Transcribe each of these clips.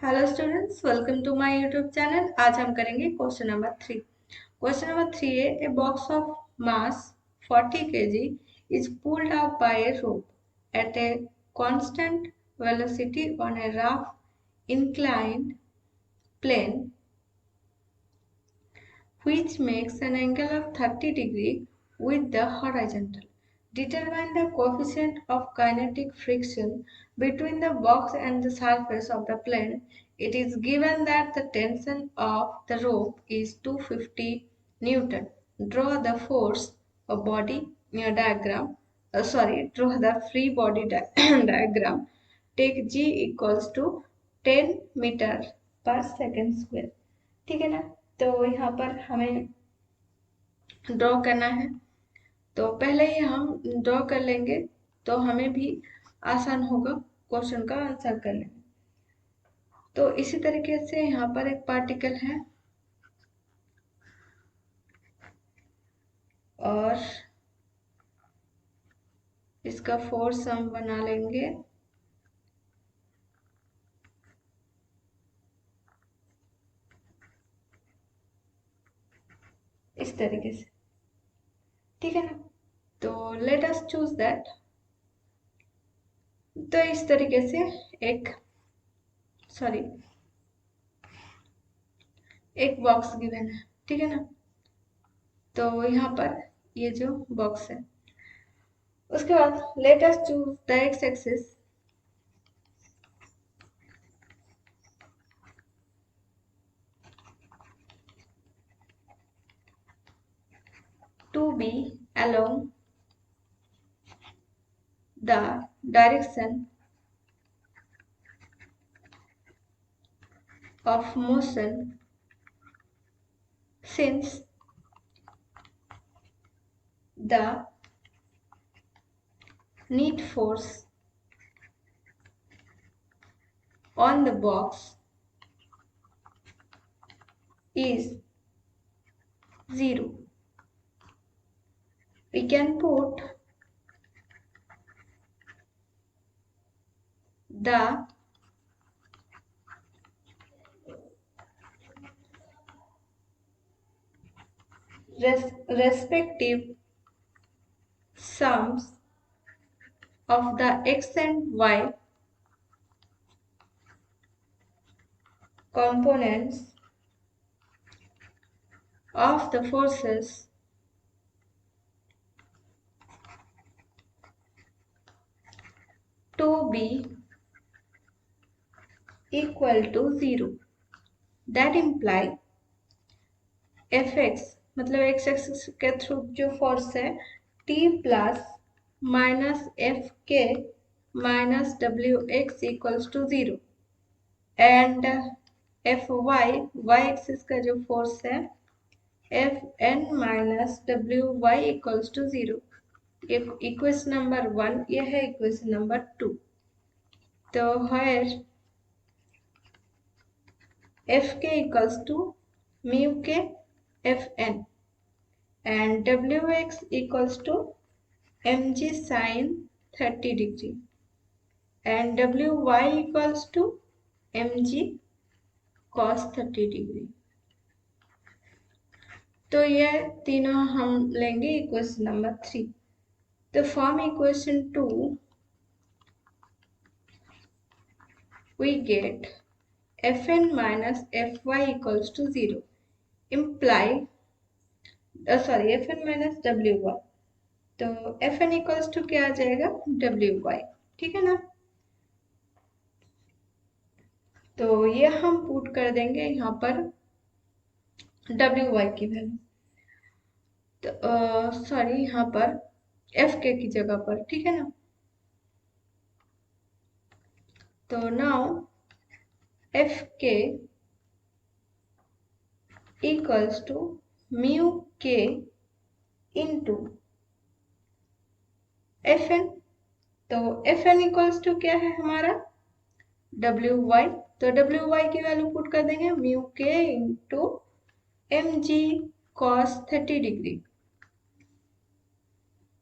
Hello students, welcome to my YouTube channel. आज हम करेंगे क्वेश्चन नंबर 3। क्वेश्चन नंबर 3 है a box of mass 40 kg is pulled up by a rope at a constant velocity on a rough inclined plane which makes an angle of 30° with the horizontal. Determine the coefficient of kinetic friction between the box and the surface of the plane. It is given that the tension of the rope is 250 Newton. Draw the force of body diagram. Draw the free body diagram. Take G equals to 10 meter per second square. ठीक है ना। तो यहाँ पर हमें draw करना है, तो पहले ही हम ड्रॉ कर लेंगे तो हमें भी आसान होगा क्वेश्चन का आंसर करने में। तो इसी तरीके से यहाँ पर एक पार्टिकल है और इसका फोर्स हम बना लेंगे इस तरीके से, ठीक है ना। तो लेट अस चूज दैट। तो इस तरीके से एक बॉक्स गिवन है, ठीक है ना। तो यहाँ पर ये जो बॉक्स है, उसके बाद let us choose the x axis. To be along the direction of motion, since the net force on the box is 0. We can put the respective sums of the x and y components of the forces to be equal to 0. That imply fx मतलब x axis के through जो force है t plus minus F K minus W X equals to 0 and F Y axis का जो force है F N minus W Y equals to 0। Equation number 1 ये है equation number 2। तो here F K equals to mu K F N and wx equals to mg sin 30° and wy equals to mg cos 30°। तो ये तीनों हम लेंगे equation number 3। तो from equation 2 we get fn minus fy equals to 0 imply fn minus wy। तो fn equals to क्या आ जाएगा wy, ठीक है ना। तो ये हम पुट कर देंगे यहाँ पर wy की वैल्यू, तो यहाँ पर एफ के की जगह पर, ठीक है ना। तो now F K equals to mu के इंटू एफ एन। तो एफ एन इक्वल्स टू क्या है हमारा डब्ल्यू वाई। तो डब्ल्यू वाई की वैल्यू पुट कर देंगे म्यू के इंटू एम जी कॉस 30°,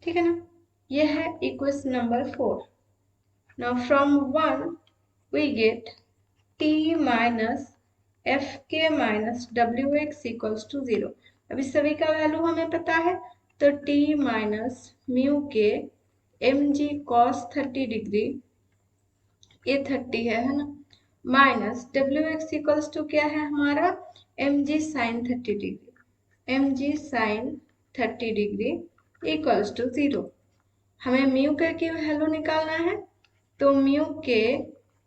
ठीक है ना। यह है equation number 4। Now from 1 we get T minus F K minus W X equals to 0। अभी सभी का वैल्यू हमें पता है, तो T minus mu K M G cos 30 degree, ये 30 है ना, minus W X equals to क्या है हमारा, M G sine 30 degree, M G sine 30 degree equals to 0। हमें म्यू के की वैल्यू निकालना है, तो mu K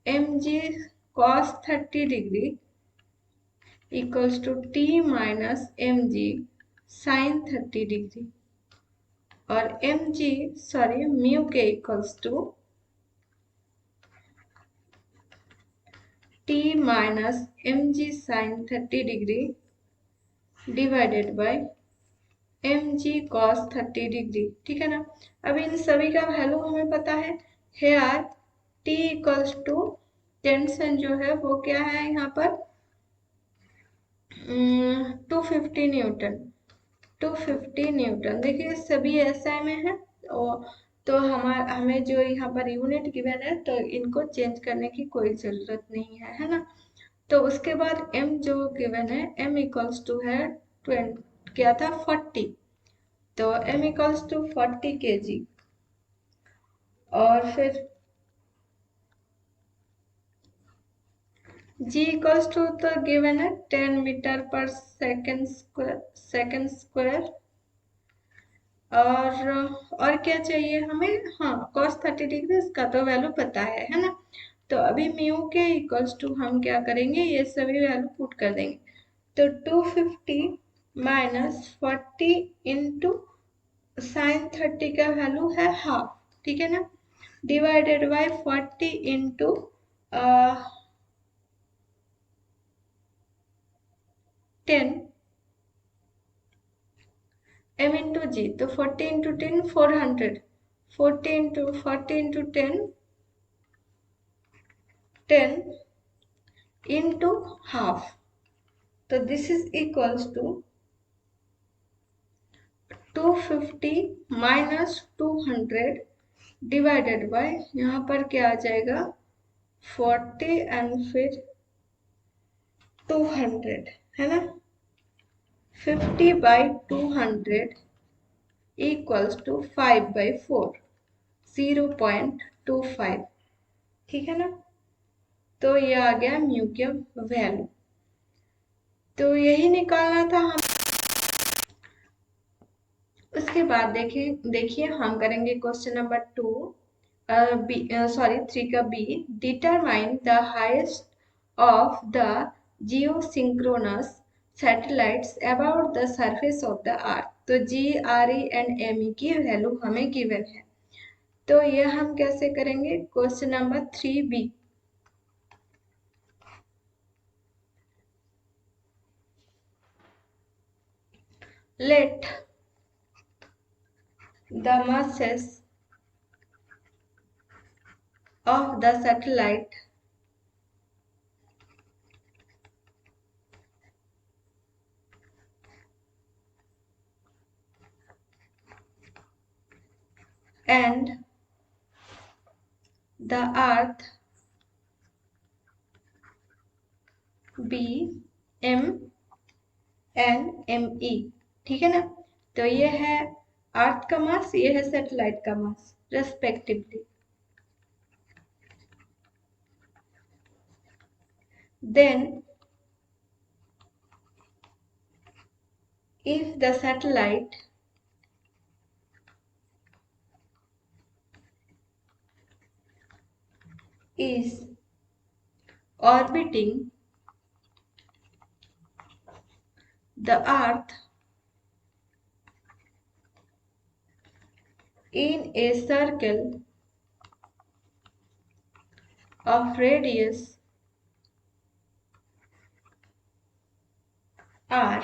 M G cos 30 degree equals to T minus M G sine 30 degree, और mu K equals to T minus M G sine 30 degree divided by M G cos 30 degree, ठीक है ना। अब इन सभी का वैल्यू हमें पता है, here T equals to tension जो है वो क्या है यहाँ पर 250 न्यूटन, 250 न्यूटन। देखिए सभी एसआई में है, तो हमें जो यहाँ पर यूनिट गिवन है तो इनको चेंज करने की कोई जरूरत नहीं है ना। तो उसके बाद m जो गिवन है, m इक्वल्स टू है 20, क्या था 40, तो m इक्वल्स टू 40 kg, और फिर g इक्वल्स टू तो गिवन है 10 मीटर पर सेकेंड स्क्वायर, और क्या चाहिए हमें, हाँ cos 30 डिग्री, इसका तो वैल्यू पता है ना। तो अभी म्यू के इक्वल्स टू हम क्या करेंगे, ये सभी वैल्यू पुट कर देंगे, तो 250 माइनस 40 इंटू साइन 30 का वैल्यू है हाफ, ठीक है ना, divided by 40 into 10 m into G, तो 40 इंटू 10 400, 40 इंटू 10 इंटू हाफ, तो this is equals to 250 minus 200 divided by, यहाँ पर क्या आ जाएगा 40 एंड फिर 200, है ना, 50 बाई 200 इक्वल्स टू 5/4, 0.25, ठीक है ना। तो ये आ गया म्यू की वैल्यू, तो यही निकालना था हम। उसके बाद देखिए हम करेंगे क्वेश्चन नंबर 3 का B, determine the height of the geosynchronous satellites about the surface of the earth. तो G R E and M E की वैल्यू हमें गिवन है, तो ये हम कैसे करेंगे, question number 3 B, let the masses of the satellite and the earth be m and me, ठीक है ना। तो ये है अर्थ का मास, ये है सैटेलाइट का mass respectively. Then if the satellite is orbiting the earth in a circle of radius r,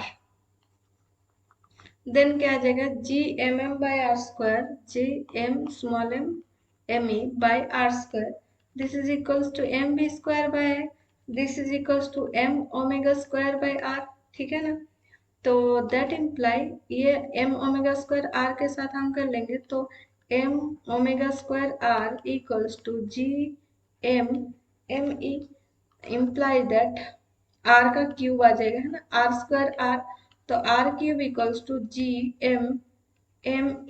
then क्या आ जाएगा G M M by R square, G M small M E by R square, this is equals to M V square by, this is equals to M omega square by R, ठीक है ना। तो that imply ये M omega square R के साथ हम कर लेंगे, तो M omega square R equals to G M M E implies that r का क्यूब आ जाएगा, है ना, आर स्क्वायर आर, तो R cube equals to G M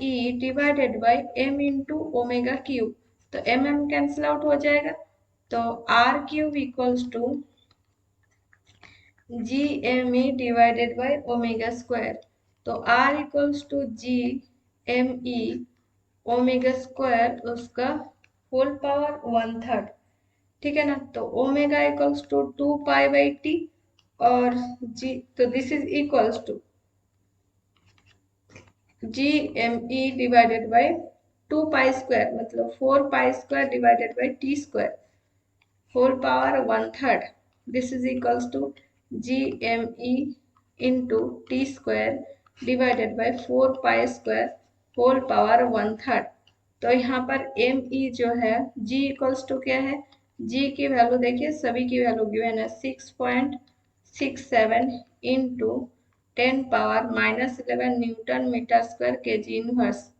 E divided by M into omega cube, तो एम एम कैंसिल आउट हो जाएगा, तो R cube equals to G M E divided by omega square, तो R equals to G M E omega square उसका whole power 1/3, ठीक है ना, तो ओमेगा इक्वल्स टू 2 पाई/टी और जी, तो this is equals to G M E divided by 2 pi square, मतलब 4 pi square divided by T square whole power 1/3. This is equals to GME into T square divided by 4 pi square whole power 1/3. तो यहाँ पर ME जो है G equals to क्या है, G की value देखिए, सभी की वैल्यू गिवन है 6.67 into 10⁻⁻11 Newton metre square K G inverse,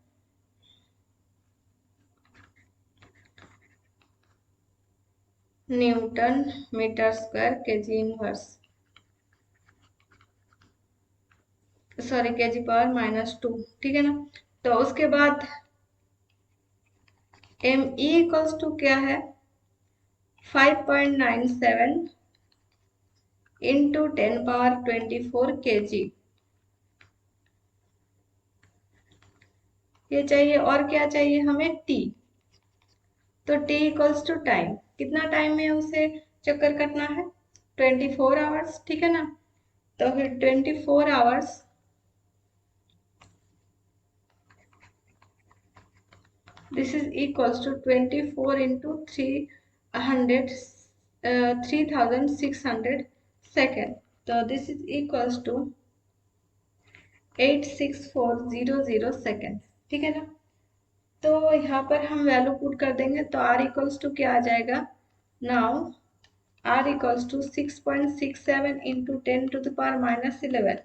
newton metre square K G inverse, sorry के जी पावर -2, ठीक है ना, तो उसके बाद एम ई इक्वल्स टू क्या है 5.97 इंटू 10⁻24 के जी, ये चाहिए, और क्या चाहिए हमें टी, तो टी इक्वल्स टू टाइम, कितना टाइम में उसे चक्कर कटना है 24 आवर्स, ठीक है ना, तो फिर 24 hours this is equals to 24 into 300 3600 second, so this is equals to 86400 second, ठीक है ना, तो यहाँ पर हम वैल्यू पुट कर देंगे, तो r इक्वल्स टू क्या आ जाएगा, now r equals to 6.67 into 10⁻⁻11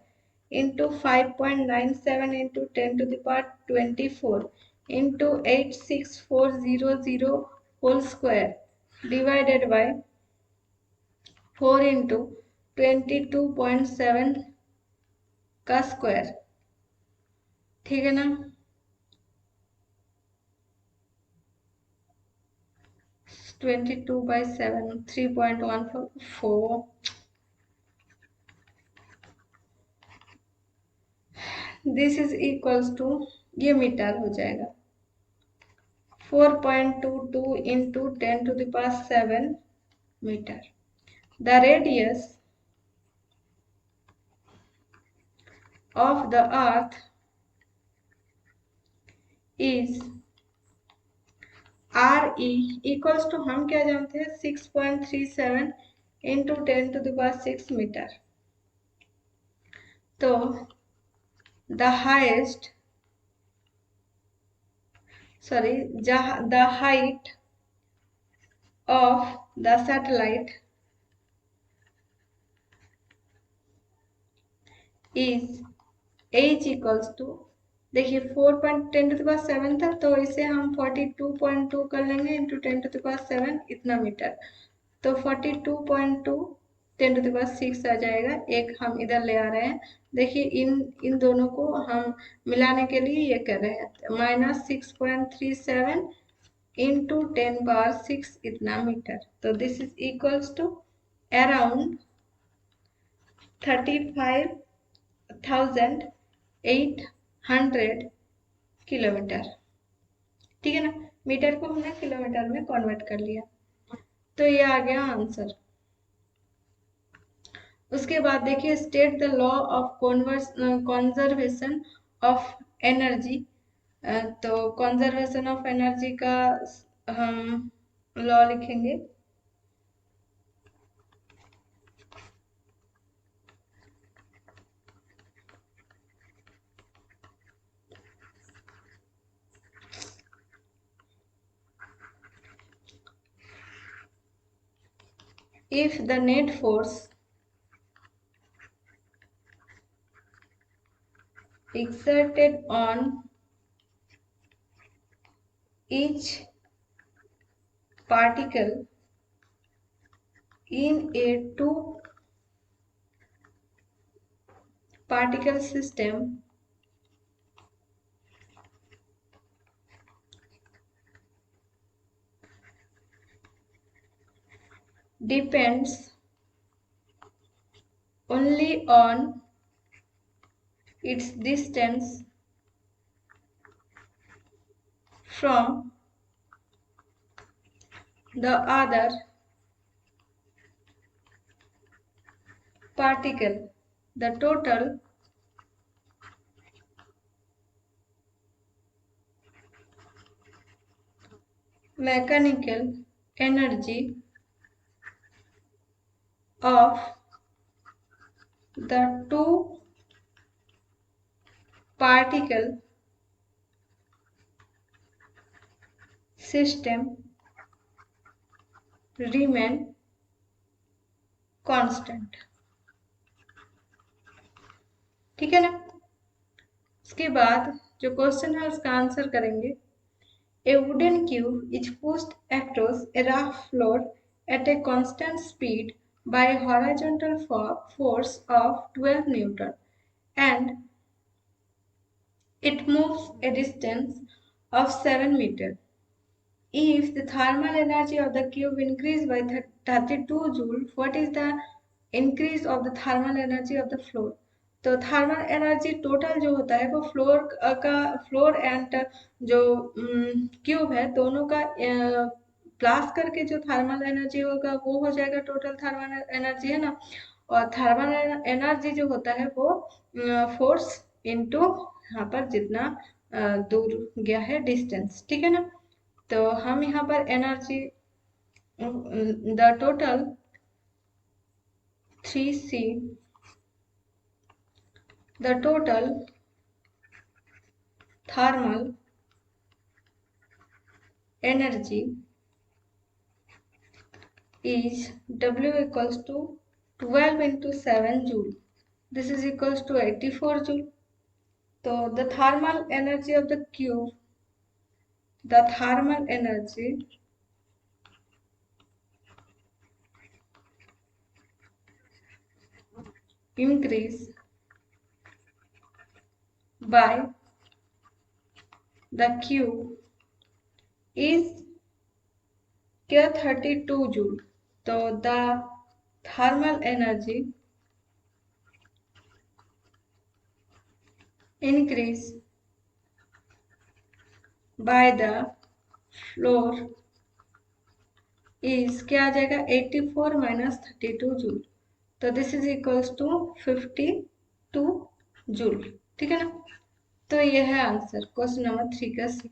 into 5.97 into 10⁻24 into 86400 whole square divided by 4 into 22.7 का स्क्वायर, ठीक है ना, 22/7 3.144, दिस इज इक्वल्स टू, ये मीटर हो जाएगा 4.22 into 10⁻7 metre, the radius of the earth is R E equals to, हम क्या जानते हैं 6.37 इंटू 10⁻6 मीटर, तो द हाइस्ट sorry the height of the satellite is h equals to, देखिए 4.10⁻7 था, तो इसे हम 42.2 कर लेंगे इंटू 10⁻7 इतना मीटर, तो 42.2 10⁻6 आ जाएगा, एक हम इधर ले आ रहे हैं, देखिए इन दोनों को हम मिलाने के लिए ये कर रहे हैं -6.37 इंटू 10⁻6 इतना मीटर, तो this is equals to around 35,800 kilometre, ठीक है ना, मीटर को हमने किलोमीटर में कन्वर्ट कर लिया, तो ये आ गया आंसर। उसके बाद देखिए state the law of conservation of energy, तो कॉन्जर्वेशन ऑफ एनर्जी का हम लॉ लिखेंगे, if the net force exerted on each particle in a two particle system depends only on its distance from the other particle. The total mechanical energy of the two particle system remain constant। ठीक है ना। इसके बाद जो question है उसका answer करेंगे। A wooden cube is pushed across a rough floor at a constant speed by a horizontal force of 12 Newton and it moves a distance of 7 meters. If the thermal energy of the cube increased by 32 joule, what is the increase of the thermal energy of the floor? तो thermal energy total जो होता है वो floor and जो cube है दोनों का plus करके जो थर्मल एनर्जी होगा वो हो जाएगा टोटल थर्मल एनर्जी, है ना। और थर्मल एनर्जी जो होता है वो फोर्स इनटू यहाँ पर जितना दूर गया है डिस्टेंस, ठीक है ना। तो हम यहाँ पर energy the total 3C the total thermal energy is W equals to 12 into 7 joule. This is equals to 84 joule. So the thermal energy of the cube, the thermal energy increase by the cube is क्या 32 joule। तो the thermal energy increase by the floor is क्या आ जाएगा 84 minus 32 joule. तो this is equals to 52 joule, ठीक है ना। तो ये है आंसर क्वेश्चन नंबर 3 का सी।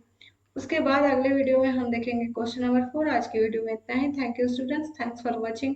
उसके बाद अगले वीडियो में हम देखेंगे क्वेश्चन नंबर 4। आज की वीडियो में इतना ही। Thank you students, thanks for watching.